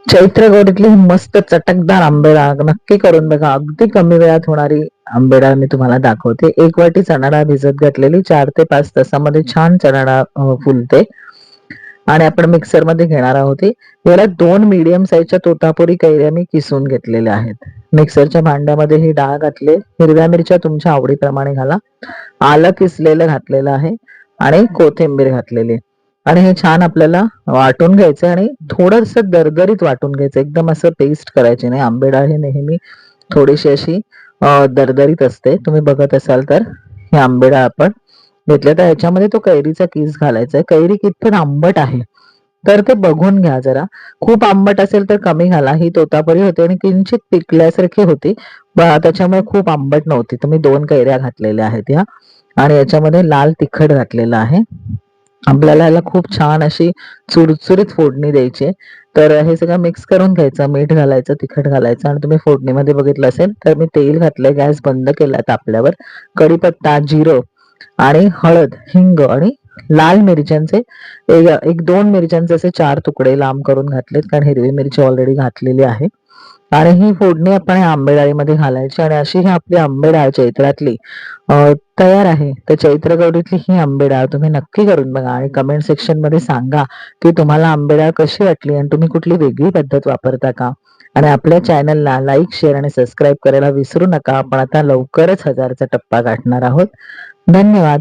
चैत्र गौरीतली ही मस्त चटकदार आंबेडाळ नक्की करून बघा. अगदी कमी वेळात होणारी आंबेडाळ मी तुम्हाला दाखवते. 1 वाटी चणा डाळ भिजत घातलेली 4 ते 5 तासामध्ये छान चणा डाळ फुलते आणि आपण मिक्सर मध्ये घेणार आहोत. याला 2 मीडियम साईजच्या तोतापुरी कैऱ्या मी किसून घेतलेल्या आहेत. मिक्सरच्या भांड्यामध्ये ही डाळ घातले. हिरव्या मिरच्या तुमच्या आवडीप्रमाणे घाला. आलं किसलेलं घातलेलं आहे आणि कोथिंबीर घातलेली आणि हे छान आपल्याला वाटून घ्यायचं आणि थोडस दरदरीत वाटून घ्यायचं. एकदम असं पेस्ट करायची नाही. आंबेडाळ हे नेहमी थोडीशी अशी दरदरीत असते. तुम्ही बघत असाल तर हे आंबेडाळ आपण घेतलं तर ह्याच्यामध्ये तो कैरीचा किस घालायचा आहे. कैरी कितपत आंबट आहे तर ते बघून घ्या जरा. खूप आंबट असेल तर कमी घाला. ही तोतापुरी होती आणि किंचित पिकल्यासारखी होती, त्याच्यामुळे खूप आंबट नव्हती. तुम्ही 2 कैऱ्या घातलेल्या आहेत ह्या आणि याच्यामध्ये लाल तिखट घातलेलं आहे. आपल्याला ह्याला खूप छान अशी चुरचुरीत फोडणी द्यायची. तर हे सगळं मिक्स करून घ्यायचं. मीठ घालायचं, तिखट घालायचं आणि तुम्ही फोडणीमध्ये बघितलं असेल तर मी तेल घातलंय. गॅस बंद केला तापल्यावर. कढीपत्ता, जिरं आणि हळद, हिंग आणि लाल मिरच्यांचे एक 2 मिरच्यांचे असे 4 तुकडे लांब करून घातलेत, कारण हिरवी मिरची ऑलरेडी घातलेली आहे. आणि ही फोडणी आपण या आंबेडाळीमध्ये घालायची आणि अशी ही आपली आंबेडाळ चैत्रातली तयार आहे. तर चैत्र गौरीतली ही आंबेडाळ तुम्ही नक्की करून बघा आणि कमेंट सेक्शन मध्ये सांगा की तुम्हाला आंबेडाळ कशी वाटली आणि तुम्ही कुठली वेगळी पद्धत वापरता का. आणि आपल्या चॅनलला लाईक, शेअर आणि सबस्क्राईब करायला विसरू नका. आपण आता लवकरच 1000चा टप्पा गाठणार आहोत. धन्यवाद.